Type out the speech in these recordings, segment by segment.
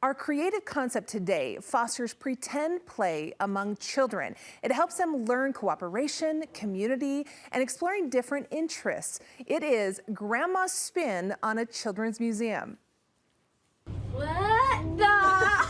Our creative concept today fosters pretend play among children. It helps them learn cooperation, community, and exploring different interests. It is Grandma's spin on a children's museum. What the?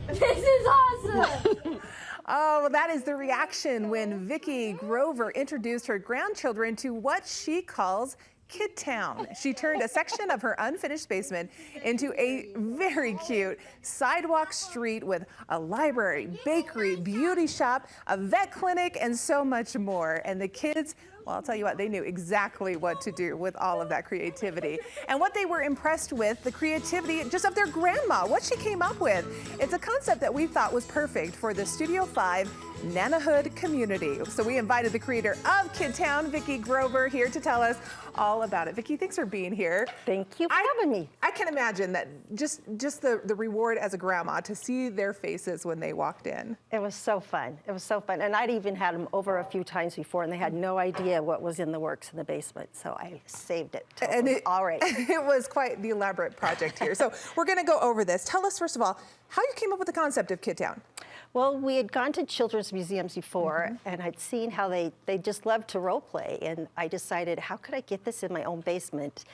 This is awesome! Oh, that is the reaction when Vickie Grover introduced her grandchildren to what she calls Kid Town. She turned a section of her unfinished basement into a very cute sidewalk street with a library, bakery, beauty shop, a vet clinic, and so much more. And the kids, well, I'll tell you what, they knew exactly what to do with all of that creativity. And what they were impressed with, the creativity just of their grandma, what she came up with. It's a concept that we thought was perfect for the Studio 5 Nanahood community. So we invited the creator of Kid Town, Vickie Grover, here to tell us all about it. Vickie, thanks for being here. Thank you for having me. I can imagine that just the reward as a grandma to see their faces when they walked in. It was so fun. It was so fun. And I'd even had them over a few times before, and they had no idea what was in the works in the basement. So I saved it. And all right. It was quite the elaborate project here. So we're going to go over this. Tell us, first of all, how you came up with the concept of Kid Town. Well, we had gone to children's museums before, and I'd seen how they just loved to role play. And I decided, how could I get this in my own basement?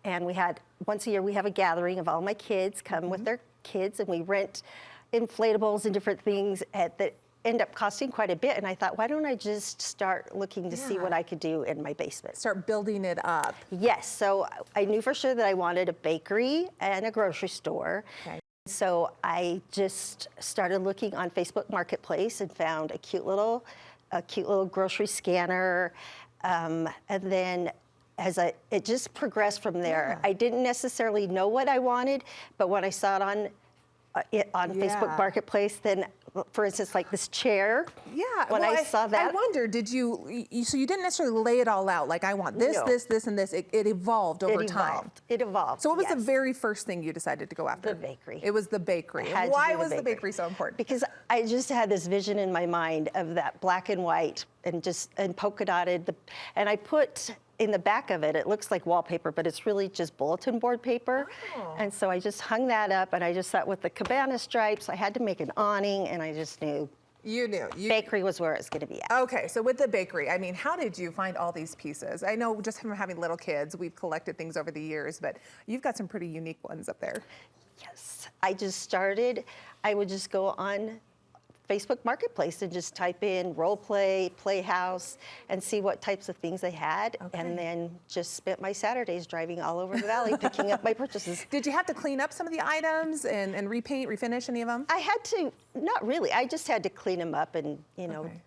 And we had, once a year, we have a gathering of all my kids come with their kids, and we rent inflatables and different things that end up costing quite a bit. And I thought, why don't I just start looking to see what I could do in my basement? Start building it up. Yes, so I knew for sure that I wanted a bakery and a grocery store. Okay. So I just started looking on Facebook Marketplace and found a cute little grocery scanner. And then it just progressed from there. I didn't necessarily know what I wanted, but when I saw it on Facebook Marketplace, then, for instance, like this chair. Yeah. When I saw that, I wonder, so you didn't necessarily lay it all out like I want this, this, and this. It evolved over time. It evolved. So what was the very first thing you decided to go after? The bakery. It was the bakery. And why was the bakery so important? Because I just had this vision in my mind of that black and white and polka dotted, and I put in the back of it, it looks like wallpaper, but it's really just bulletin board paper. Oh. And so I just hung that up, and I just thought with the cabana stripes, I had to make an awning, and I just knew. You knew. Bakery was where it's going to be at. Okay, so with the bakery, I mean, how did you find all these pieces? I know just from having little kids, we've collected things over the years, but you've got some pretty unique ones up there. Yes, I would just go on Facebook Marketplace and just type in role play, playhouse, and see what types of things they had, and then just spent my Saturdays driving all over the valley picking up my purchases. Did you have to clean up some of the items and repaint, refinish any of them? I had to, not really. I just had to clean them up and,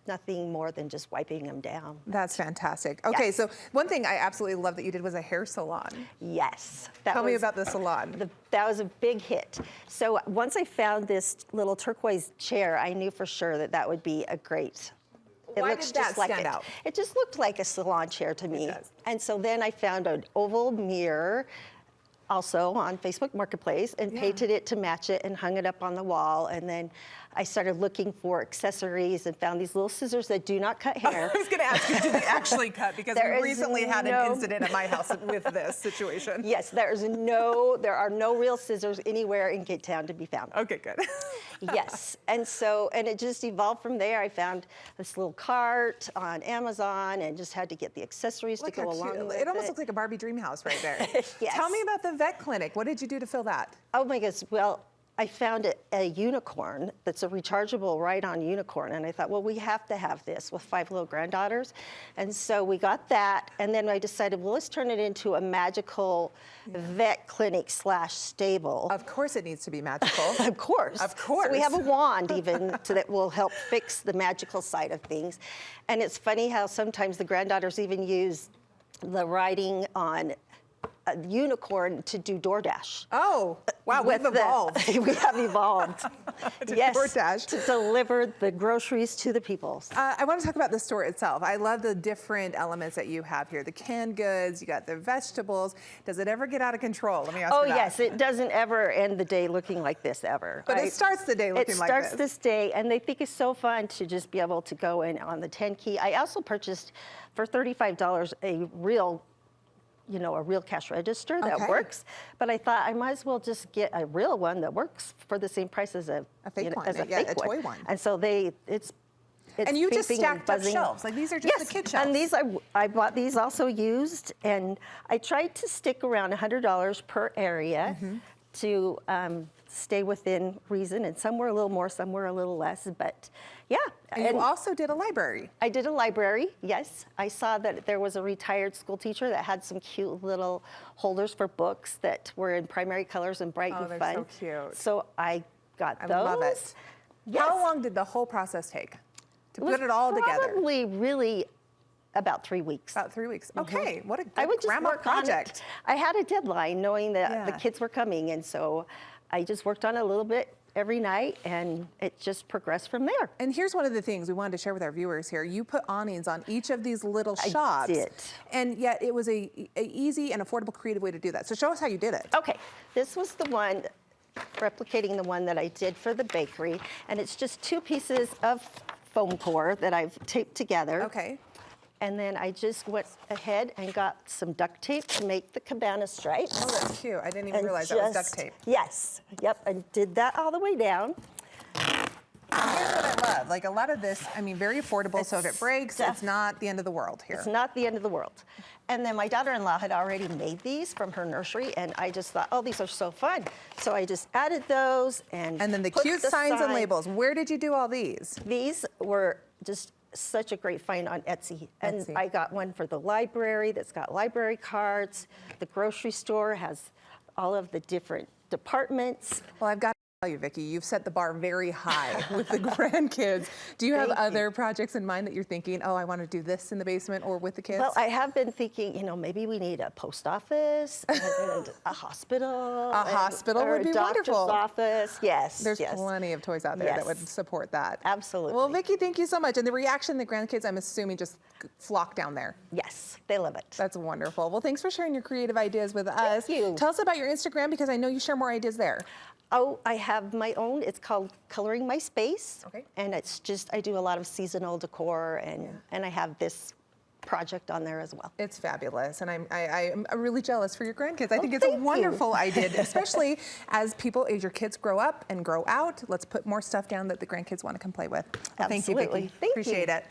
nothing more than just wiping them down. That's fantastic. Okay, so one thing I absolutely love that you did was a hair salon. Yes. Tell me about the salon. That was a big hit. So once I found this little turquoise chair, I knew for sure that would be a great. Why did that stand out? It just looked like a salon chair to me. And so then I found an oval mirror also on Facebook Marketplace and painted it to match it and hung it up on the wall. And then I started looking for accessories and found these little scissors that do not cut hair. I was going to ask you, do they actually cut? Because we recently had an incident at my house with this situation. Yes, there are no real scissors anywhere in Kid Town to be found. Okay, good. Yes, and it just evolved from there. I found this little cart on Amazon and just had to get the accessories to go along with it. It almost looks like a Barbie dream house right there. Yes. Tell me about the vet clinic. What did you do to fill that? Oh my goodness, well, I found a unicorn that's a rechargeable ride-on unicorn, and I thought, well, we have to have this with 5 little granddaughters. And so we got that, and then I decided, well, let's turn it into a magical vet clinic / stable. Of course it needs to be magical. Of course. Of course. So we have a wand even that will help fix the magical side of things. And it's funny how sometimes the granddaughters even use the riding on a unicorn to do DoorDash. Oh, wow, we've evolved. We have evolved. Yes, DoorDash. to deliver the groceries to the people. I want to talk about the store itself. I love the different elements that you have here. The canned goods, you got the vegetables. Does it ever get out of control? Let me ask you that. Oh, yes, it doesn't ever end the day looking like this, ever. But it starts the day looking like this. It starts this day, and they think it's so fun to just be able to go in on the 10 key. I also purchased for $35 a real a real cash register that Okay. works. But I thought I might as well just get a real one that works for the same price as a fake one, as a yeah, fake a toy one. And so it's And you just beeping and stacked up buzzing. shelves. Like these are just Yes, the kid shelves. and these I bought these also used, and I tried to stick around $100 per area to stay within reason, and some were a little more, some were a little less, but yeah. And you also did a library. I did a library, yes. I saw that there was a retired school teacher that had some cute little holders for books that were in primary colors and bright Oh, and they're fun. so cute. So I got I those. love it. Yes. How long did the whole process take to was put it all together? Probably really about 3 weeks. About 3 weeks. Okay, what a good I would just grandma work on project. it. I had a deadline knowing that the Yeah. kids were coming, and so I just worked on it a little bit every night, and it just progressed from there. And here's one of the things we wanted to share with our viewers here. You put awnings on each of these little shops. did. And yet it was a easy and affordable, creative way to do that. So show us how you did it. Okay, this was the one, replicating the one that I did for the bakery, and it's just 2 pieces of foam core that I've taped together. Okay. And then I just went ahead and got some duct tape to make the cabana stripes. Oh, that's cute. I didn't even And realize that was duct tape. Yes, yep, and did that all the way down. Here's what I love. Like a lot of this, I mean, very affordable. So if it breaks, it's not the end of the world here. It's not the end of the world. And then my daughter-in-law had already made these from her nursery, and I just thought, oh, these are so fun. So I just added those and And then the put cute signs and sign- labels. Where did you do all these? These were just such a great find on Etsy. And Etsy. I got one for the library that's got library cards. The grocery store has all of the different departments. Well, I've got to tell you, Vickie, you've set the bar very high with the grandkids. Do you have Thank you. other projects in mind that you're thinking, oh, I want to do this in the basement or with the kids? Well, I have been thinking, maybe we need a post office and a hospital. A hospital or would be a doctor's wonderful. office. Yes. There's yes. plenty of toys out there that Yes. would support that. Absolutely. Well, Vickie, thank you so much. And the reaction, the grandkids, I'm assuming, just flock down there. Yes, they love it. That's wonderful. Well, thanks for sharing your creative ideas with us. you. Tell us about your Instagram because I know you share more ideas there. Oh, I have my own. It's called Coloring My Space. Okay. And it's just, I do a lot of seasonal decor, and I have this project on there as well. It's fabulous, and I'm really jealous for your grandkids. I think it's a thank you. wonderful idea, especially as your kids grow up and grow out. Let's put more stuff down that the grandkids want to come play with. Well, thank you, Absolutely. Vickie. Thank you. Appreciate it.